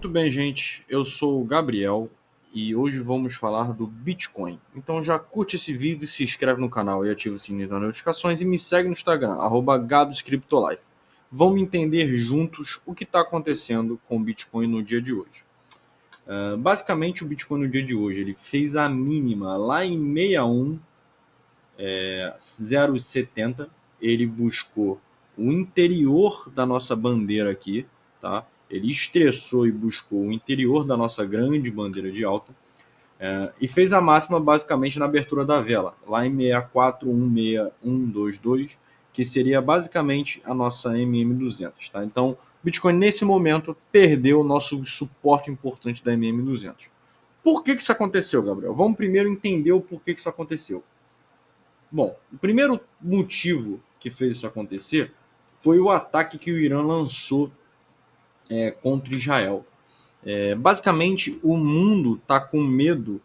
Muito bem, gente. Eu sou o Gabriel e hoje vamos falar do Bitcoin. Então já curte esse vídeo, se inscreve no canal e ativa o sininho das notificações e me segue no Instagram, @GabsCryptoLife. Vamos entender juntos o que está acontecendo com o Bitcoin no dia de hoje. Basicamente, o Bitcoin no dia de hoje ele fez a mínima lá em 61,070. Ele buscou o interior da nossa bandeira aqui, tá? Ele estressou e buscou o interior da nossa grande bandeira de alta e fez a máxima basicamente na abertura da vela, lá em 64,16122, que seria basicamente a nossa MM200, tá? Então, o Bitcoin nesse momento perdeu o nosso suporte importante da MM200. Por que isso aconteceu, Gabriel? Vamos primeiro entender o porquê que isso aconteceu. Bom, o primeiro motivo que fez isso acontecer foi o ataque que o Irã lançou contra Israel. Basicamente, o mundo está com medo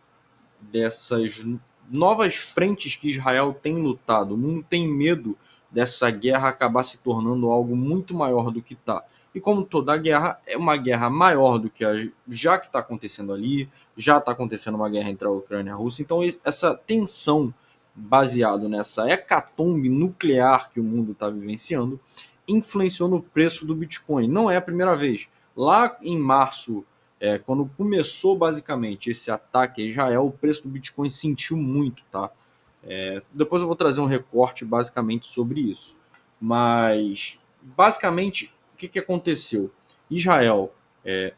dessas novas frentes que Israel tem lutado. O mundo tem medo dessa guerra acabar se tornando algo muito maior do que está. E como toda guerra, é uma guerra maior do que já que está acontecendo ali, já está acontecendo uma guerra entre a Ucrânia e a Rússia. Então, essa tensão baseada nessa hecatombe nuclear que o mundo está vivenciando influenciou no preço do Bitcoin. Não é a primeira vez. Lá em março, quando começou basicamente esse ataque a Israel, o preço do Bitcoin sentiu muito, tá? Depois eu vou trazer um recorte basicamente sobre isso. Mas, basicamente, o que aconteceu? Israel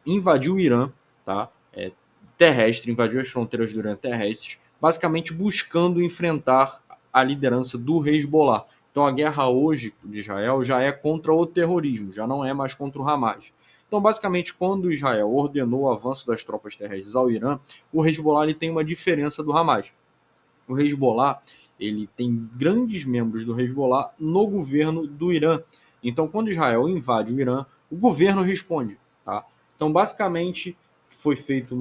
invadiu o Irã, tá? Terrestre, invadiu as fronteiras do Irã terrestres, basicamente buscando enfrentar a liderança do Hezbollah. Então a guerra hoje de Israel já é contra o terrorismo, já não é mais contra o Hamas. Então, basicamente, quando Israel ordenou o avanço das tropas terrestres ao Irã, o Hezbollah ele tem uma diferença do Hamas. O Hezbollah ele tem grandes membros do Hezbollah no governo do Irã. Então, quando Israel invade o Irã, o governo responde. Tá? Então, basicamente, foi feito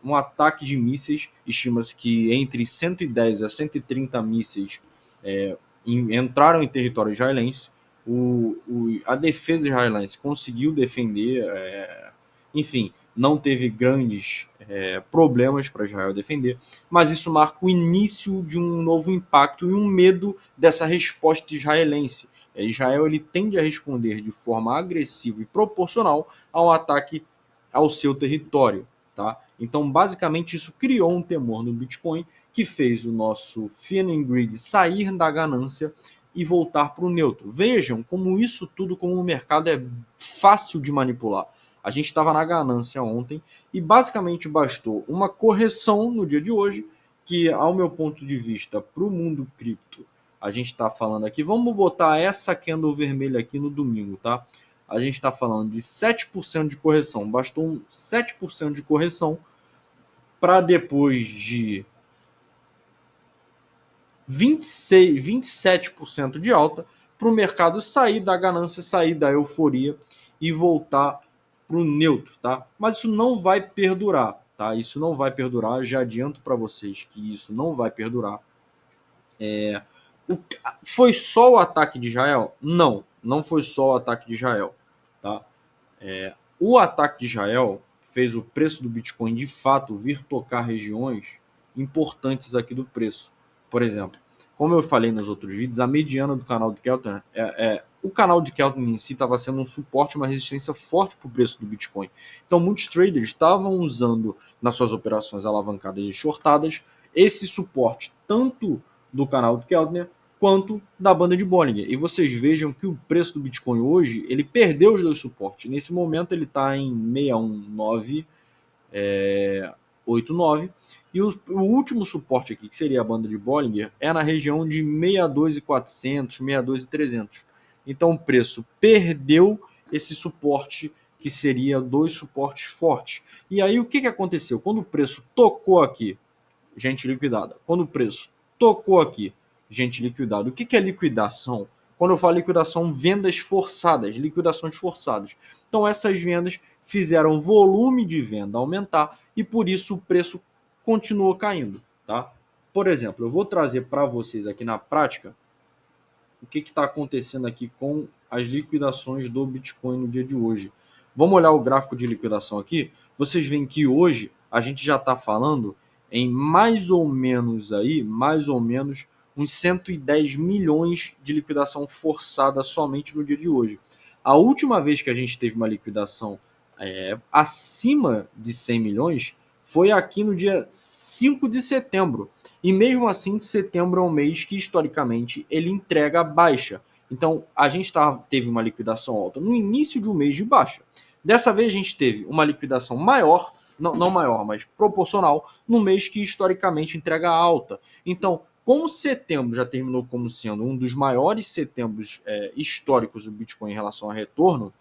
um ataque de mísseis. Estima-se que entre 110 a 130 mísseis entraram em território israelense. A defesa israelense conseguiu defender, enfim, não teve grandes problemas para Israel defender, mas isso marca o início de um novo impacto e um medo dessa resposta israelense. Israel ele tende a responder de forma agressiva e proporcional ao ataque ao seu território. Tá? Então, basicamente, isso criou um temor no Bitcoin que fez o nosso Fiat Grid sair da ganância e voltar para o neutro. Vejam como isso tudo, como o mercado é fácil de manipular. A gente estava na ganância ontem e basicamente bastou uma correção no dia de hoje, que, ao meu ponto de vista, para o mundo cripto, a gente está falando aqui, vamos botar essa candle vermelha aqui no domingo, tá? A gente está falando de 7% de correção, bastou um 7% de correção para depois de 26, 27% de alta, para o mercado sair da ganância, sair da euforia e voltar para o neutro, tá? Mas isso não vai perdurar, tá? Isso não vai perdurar, já adianto para vocês que isso não vai perdurar. Foi só o ataque de Israel? Não, não foi só o ataque de Israel, tá? O ataque de Israel fez o preço do Bitcoin de fato vir tocar regiões importantes aqui do preço. Por exemplo, como eu falei nos outros vídeos, a mediana do canal de Keltner, o canal de Keltner em si estava sendo um suporte, uma resistência forte para o preço do Bitcoin. Então, muitos traders estavam usando nas suas operações alavancadas e shortadas esse suporte, tanto do canal de Keltner quanto da banda de Bollinger. E vocês vejam que o preço do Bitcoin hoje, ele perdeu os dois suportes. Nesse momento ele está em 61989 e o último suporte aqui, que seria a banda de Bollinger, é na região de 62.400, 62.300. Então o preço perdeu esse suporte que seria dois suportes fortes. E aí o que aconteceu? Quando o preço tocou aqui, gente liquidada. Quando o preço tocou aqui, gente liquidada. O que é liquidação? Quando eu falo liquidação, vendas forçadas, liquidações forçadas. Então essas vendas fizeram o volume de venda aumentar e por isso o preço continuou caindo, tá? Por exemplo, eu vou trazer para vocês aqui na prática o que está acontecendo aqui com as liquidações do Bitcoin no dia de hoje. Vamos olhar o gráfico de liquidação aqui. Vocês veem que hoje a gente já está falando em mais ou menos uns 110 milhões de liquidação forçada somente no dia de hoje. A última vez que a gente teve uma liquidação acima de 100 milhões foi aqui no dia 5 de setembro. E mesmo assim, setembro é um mês que, historicamente, ele entrega baixa. Então, a gente teve uma liquidação alta no início de um mês de baixa. Dessa vez, a gente teve uma liquidação maior, não maior, mas proporcional, no mês que, historicamente, entrega alta. Então, como setembro já terminou como sendo um dos maiores setembros históricos do Bitcoin em relação a retorno,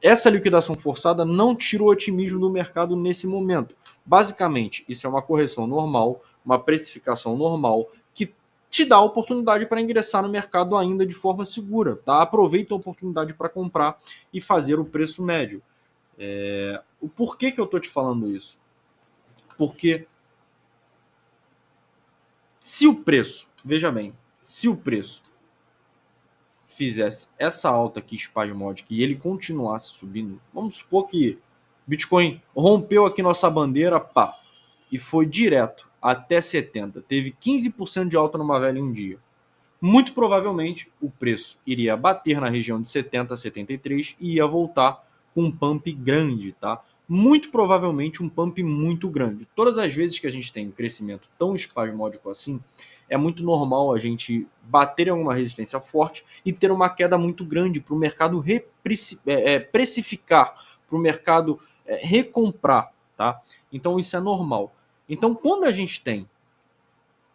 essa liquidação forçada não tira o otimismo do mercado nesse momento. Basicamente, isso é uma correção normal, uma precificação normal, que te dá a oportunidade para ingressar no mercado ainda de forma segura. Tá? Aproveita a oportunidade para comprar e fazer o preço médio. O porquê que eu estou te falando isso? Porque se o preço, veja bem, se o preço fizesse essa alta aqui espasmódica e ele continuasse subindo, vamos supor que Bitcoin rompeu aqui nossa bandeira, pá, e foi direto até 70, teve 15% de alta numa velha em um dia. Muito provavelmente o preço iria bater na região de 70 a 73 e ia voltar com um pump grande, tá? Muito provavelmente um pump muito grande. Todas as vezes que a gente tem um crescimento tão espasmódico assim, é muito normal a gente bater em alguma resistência forte e ter uma queda muito grande para o mercado precificar, para o mercado recomprar, tá? Então isso é normal. Então quando a gente tem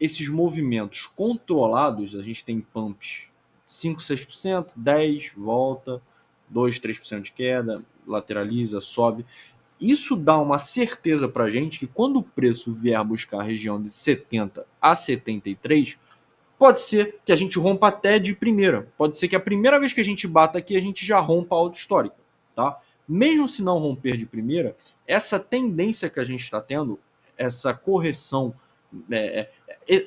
esses movimentos controlados, a gente tem pumps 5, 6%, 10%, volta, 2, 3% de queda, lateraliza, sobe. Isso dá uma certeza para a gente que quando o preço vier buscar a região de 70 a 73, pode ser que a gente rompa até de primeira. Pode ser que a primeira vez que a gente bata aqui, a gente já rompa a alta histórica. Tá? Mesmo se não romper de primeira, essa tendência que a gente está tendo, essa correção,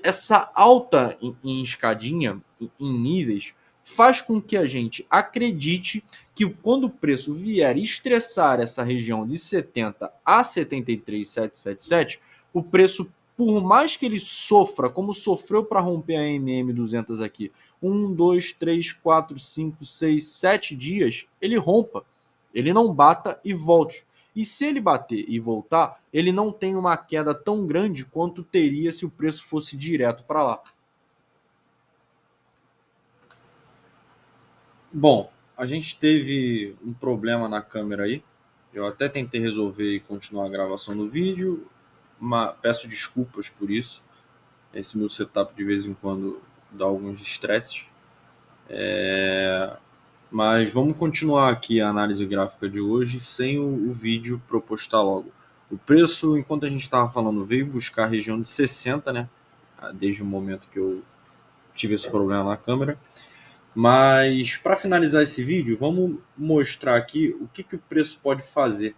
essa alta em escadinha, em níveis, faz com que a gente acredite que quando o preço vier estressar essa região de 70 a 73,777, o preço, por mais que ele sofra, como sofreu para romper a MM200 aqui, 1, 2, 3, 4, 5, 6, 7 dias, ele rompa, ele não bata e volte. E se ele bater e voltar, ele não tem uma queda tão grande quanto teria se o preço fosse direto para lá. Bom, a gente teve um problema na câmera aí. Eu até tentei resolver e continuar a gravação do vídeo, mas peço desculpas por isso. Esse meu setup de vez em quando dá alguns estresses. Mas vamos continuar aqui a análise gráfica de hoje sem o vídeo para eu postar logo. O preço, enquanto a gente estava falando, veio buscar a região de 60, né? Desde o momento que eu tive esse problema na câmera. Mas para finalizar esse vídeo, vamos mostrar aqui o que o preço pode fazer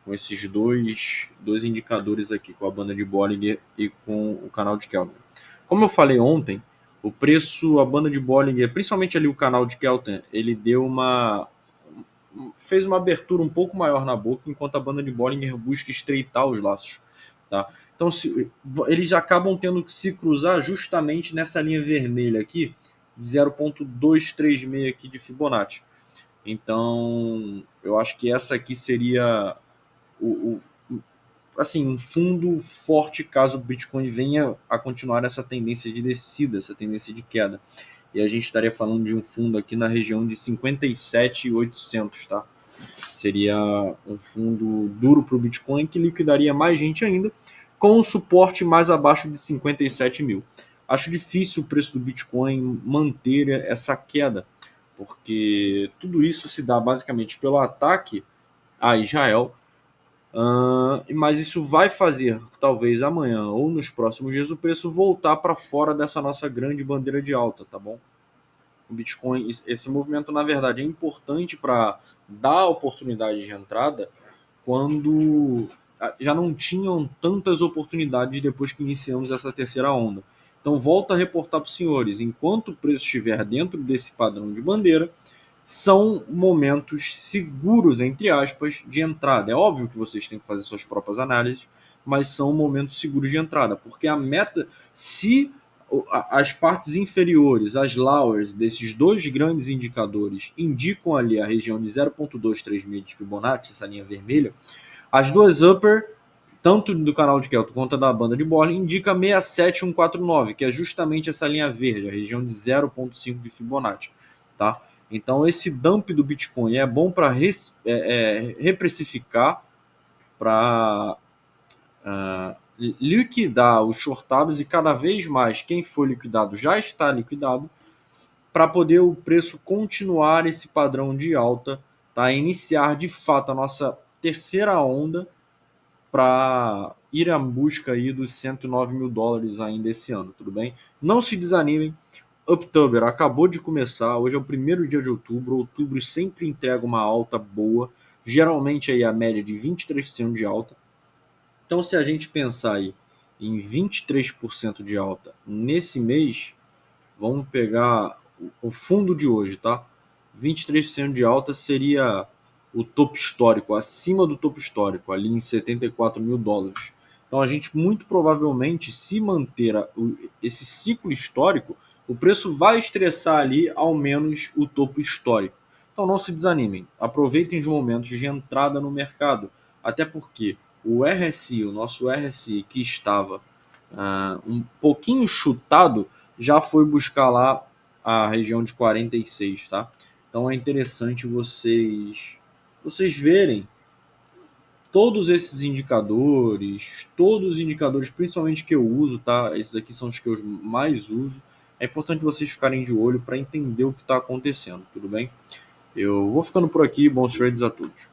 com esses dois indicadores aqui, com a banda de Bollinger e com o canal de Keltner. Como eu falei ontem, o preço, a banda de Bollinger, principalmente ali o canal de Keltner, ele fez uma abertura um pouco maior na boca, enquanto a banda de Bollinger busca estreitar os laços. Tá? Então eles acabam tendo que se cruzar justamente nessa linha vermelha aqui, de 0,236 aqui de Fibonacci. Então, eu acho que essa aqui seria assim, um fundo forte caso o Bitcoin venha a continuar essa tendência de descida, essa tendência de queda. E a gente estaria falando de um fundo aqui na região de 57.800, tá? Seria um fundo duro para o Bitcoin que liquidaria mais gente ainda, com um suporte mais abaixo de 57 mil. Acho difícil o preço do Bitcoin manter essa queda, porque tudo isso se dá basicamente pelo ataque a Israel, mas isso vai fazer, talvez amanhã ou nos próximos dias, o preço voltar para fora dessa nossa grande bandeira de alta, tá bom? O Bitcoin, esse movimento, na verdade, é importante para dar oportunidade de entrada quando já não tinham tantas oportunidades depois que iniciamos essa terceira onda. Então, volto a reportar para os senhores, enquanto o preço estiver dentro desse padrão de bandeira, são momentos seguros, entre aspas, de entrada. É óbvio que vocês têm que fazer suas próprias análises, mas são momentos seguros de entrada, porque a meta, se as partes inferiores, as lowers desses dois grandes indicadores indicam ali a região de 0,236 de Fibonacci, essa linha vermelha, as duas upper, tanto do canal de Kelton quanto da banda de Bollinger, indica 67149, que é justamente essa linha verde, a região de 0,5 de Fibonacci, tá? Então esse dump do Bitcoin é bom para reprecificar, para liquidar os shortados, e cada vez mais quem for liquidado já está liquidado, para poder o preço continuar esse padrão de alta, tá? Iniciar de fato a nossa terceira onda para ir à busca aí dos 109 mil dólares ainda esse ano, tudo bem? Não se desanimem, October acabou de começar, hoje é o primeiro dia de outubro, outubro sempre entrega uma alta boa, geralmente aí a média de 23% de alta. Então se a gente pensar aí em 23% de alta nesse mês, vamos pegar o fundo de hoje, tá? 23% de alta seria o topo histórico, acima do topo histórico, ali em 74 mil dólares. Então a gente muito provavelmente, se manter esse ciclo histórico, o preço vai estressar ali ao menos o topo histórico. Então não se desanimem, aproveitem os momentos de entrada no mercado, até porque o RSI, o nosso RSI que estava um pouquinho chutado, já foi buscar lá a região de 46, tá? Então é interessante vocês verem todos os indicadores, principalmente que eu uso, tá? Esses aqui são os que eu mais uso. É importante vocês ficarem de olho para entender o que está acontecendo, tudo bem? Eu vou ficando por aqui, bons trades a todos.